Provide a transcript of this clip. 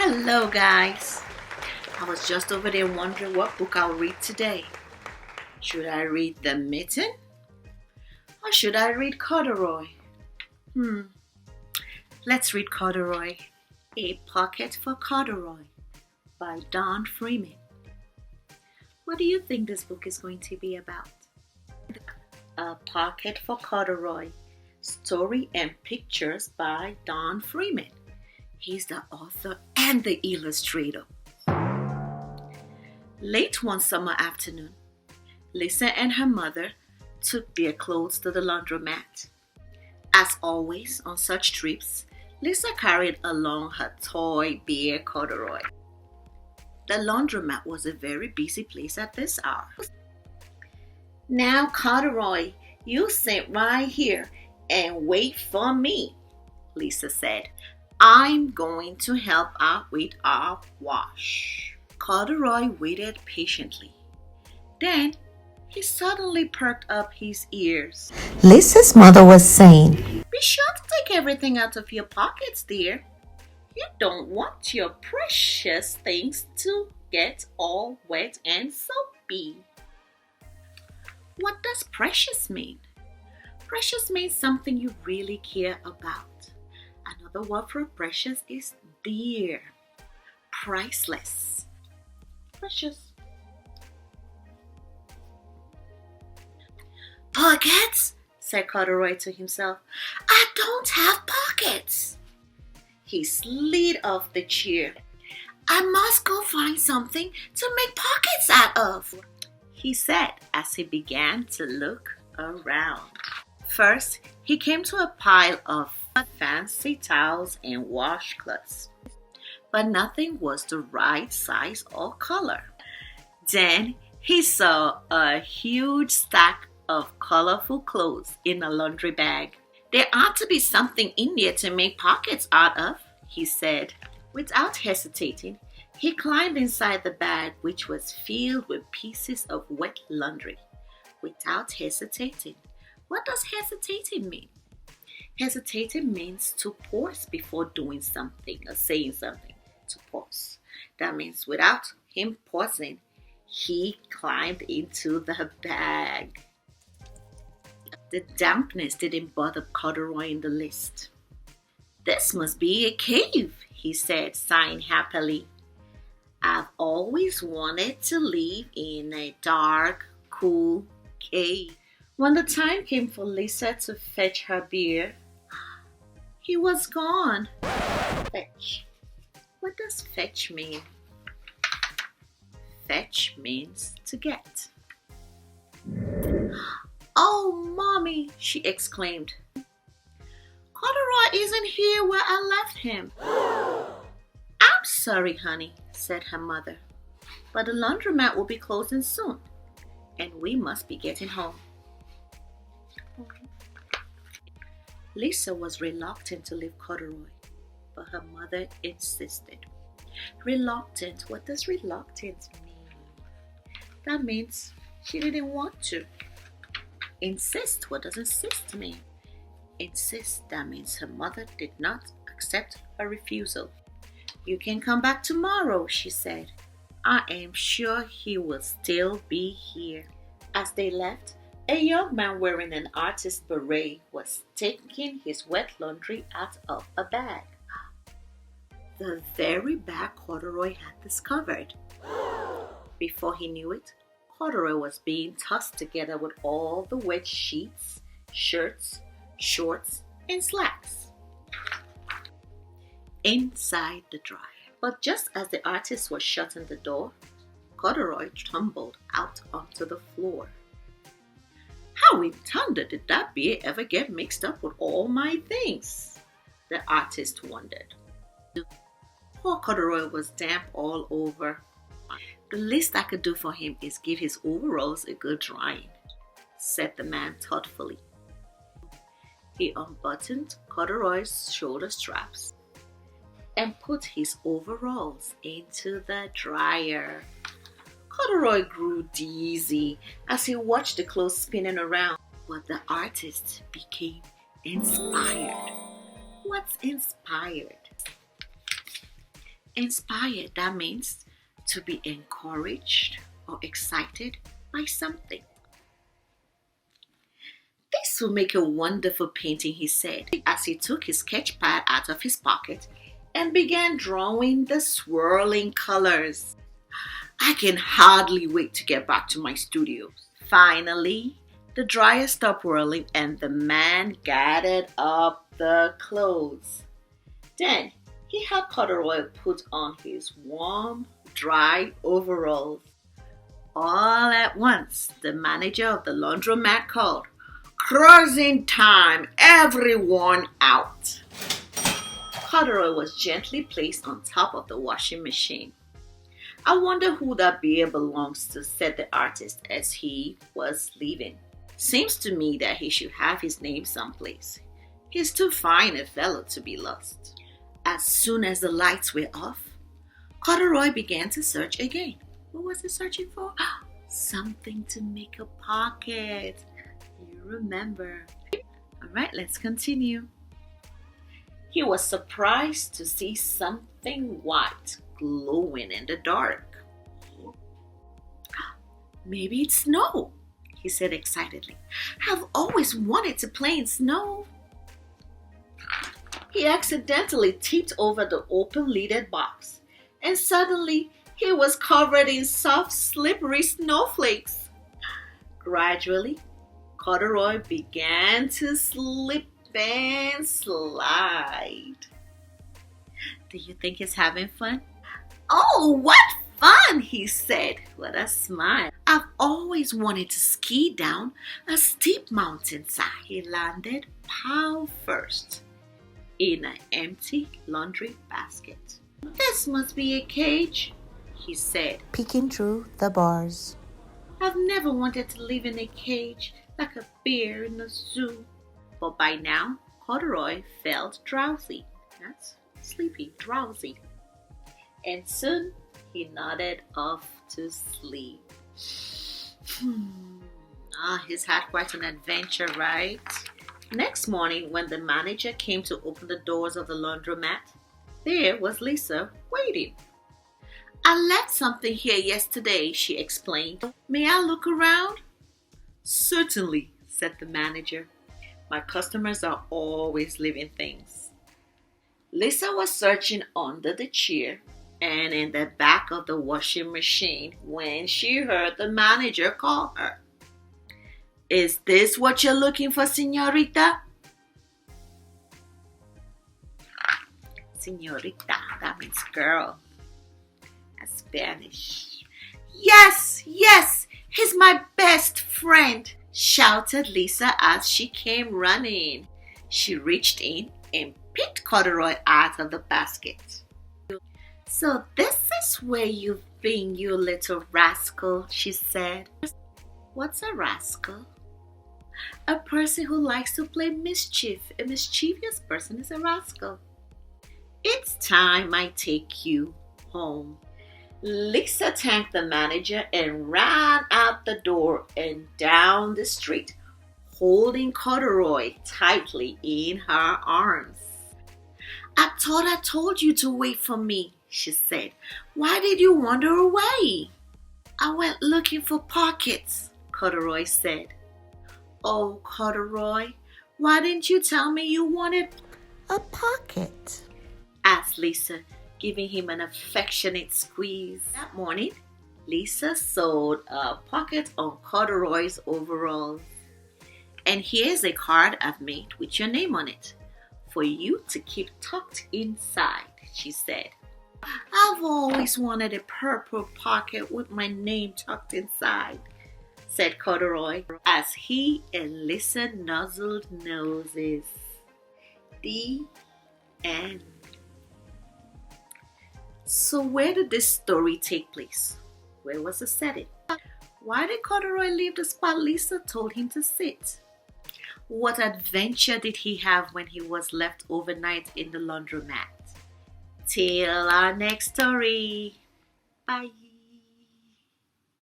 Hello guys! I was just over there wondering what book I'll read today. Should I read The Mitten? Or should I read Corduroy? Let's read Corduroy. A Pocket for Corduroy by Don Freeman. What do you think this book is going to be about? A Pocket for Corduroy. Story and pictures by Don Freeman. He's the author and the illustrator. Late one summer afternoon, Lisa and her mother took their clothes to the laundromat. As always on such trips, Lisa carried along her toy bear Corduroy. The laundromat was a very busy place at this hour. Now, Corduroy, you sit right here and wait for me, Lisa said. I'm going to help out with our wash. Corduroy waited patiently. Then he suddenly perked up his ears. Lisa's mother was saying, Be sure to take everything out of your pockets, dear. You don't want your precious things to get all wet and soapy. What does precious mean? Precious means something you really care about. Another word for precious is dear, priceless, precious. Pockets? Said Corduroy to himself. I don't have pockets. He slid off the chair. I must go find something to make pockets out of, he said as he began to look around. First, he came to a pile of fancy towels and washcloths, but nothing was the right size or color. Then he saw a huge stack of colorful clothes in a laundry bag. There ought to be something in there to make pockets out of, he said. Without hesitating, he climbed inside the bag, which was filled with pieces of wet laundry. Without hesitating. What does hesitating mean? Hesitating means to pause before doing something or saying something. To pause. That means without him pausing, he climbed into the bag. The dampness didn't bother Corduroy in the least. This must be a cave, he said, sighing happily. I've always wanted to live in a dark, cool cave. When the time came for Lisa to fetch her beer, he was gone. Fetch. What does fetch mean? Fetch means to get. Oh, Mommy, she exclaimed. Corduroy isn't here where I left him. I'm sorry, honey, said her mother, but the laundromat will be closing soon, and we must be getting home. Lisa was reluctant to leave Corduroy, but her mother insisted. Reluctant? What does reluctant mean? That means she didn't want to. Insist? What does insist mean? Insist, that means her mother did not accept her refusal. You can come back tomorrow, she said. I am sure he will still be here. As they left, a young man wearing an artist's beret was taking his wet laundry out of a bag. The very bag Corduroy had discovered. Before he knew it, Corduroy was being tossed together with all the wet sheets, shirts, shorts, and slacks inside the dryer. But just as the artist was shutting the door, Corduroy tumbled out onto the floor. How in thunder did that beer ever get mixed up with all my things? The artist wondered. Poor Corduroy was damp all over. The least I could do for him is give his overalls a good drying, said the man thoughtfully. He unbuttoned Corduroy's shoulder straps and put his overalls into the dryer. Corduroy grew dizzy as he watched the clothes spinning around, but the artist became inspired. What's inspired? Inspired, that means to be encouraged or excited by something. This will make a wonderful painting, he said, as he took his sketch pad out of his pocket and began drawing the swirling colors. I can hardly wait to get back to my studio. Finally, the dryer stopped whirling and the man gathered up the clothes. Then he had Corduroy put on his warm, dry overalls. All at once, the manager of the laundromat called, "Closing time, everyone out." Corduroy was gently placed on top of the washing machine. "I wonder who that bear belongs to," said the artist as he was leaving. "Seems to me that he should have his name someplace. He's too fine a fellow to be lost." As soon as the lights were off, Corduroy began to search again. What was he searching for? Something to make a pocket. You remember. All right, let's continue. He was surprised to see something white glowing in the dark. "Maybe it's snow," he said excitedly. "I've always wanted to play in snow." He accidentally tipped over the open-lidded box, and suddenly he was covered in soft, slippery snowflakes. Gradually, Corduroy began to slip and slide. Do you think he's having fun? "Oh, what fun," he said with a smile. "I've always wanted to ski down a steep mountainside." He landed pow first in an empty laundry basket. "This must be a cage," he said, peeking through the bars. "I've never wanted to live in a cage like a bear in a zoo." But by now, Corduroy felt drowsy. That's sleepy, drowsy. And soon he nodded off to sleep. He's had quite an adventure, right? Next morning, when the manager came to open the doors of the laundromat, there was Lisa waiting. "I left something here yesterday," she explained. "May I look around?" "Certainly," said the manager. "My customers are always leaving things." Lisa was searching under the chair and in the back of the washing machine when she heard the manager call her. "Is this what you're looking for, señorita?" Señorita, that means girl. That's Spanish. Yes, he's my best friend," shouted Lisa as she came running. She reached in and picked Corduroy out of the basket. "So this is where you've been, you little rascal," she said. "What's a rascal?" "A person who likes to play mischief. A mischievous person is a rascal." "It's time I take you home." Lisa thanked the manager and ran out the door and down the street, holding Corduroy tightly in her arms. "I thought I told you to wait for me," she said. "Why did you wander away?" "I went looking for pockets," Corduroy said. "Oh, Corduroy, why didn't you tell me you wanted A pocket. asked Lisa, giving him an affectionate squeeze. That morning, Lisa sewed a pocket on Corduroy's overalls. "And here's a card I've made with your name on it, for you to keep tucked inside," she said. "I've always wanted a purple pocket with my name tucked inside," said Corduroy, as he and Lisa nuzzled noses. The end. So where did this story take place? Where was the setting? Why did Corduroy leave the spot Lisa told him to sit? What adventure did he have when he was left overnight in the laundromat? Till our next story. Bye.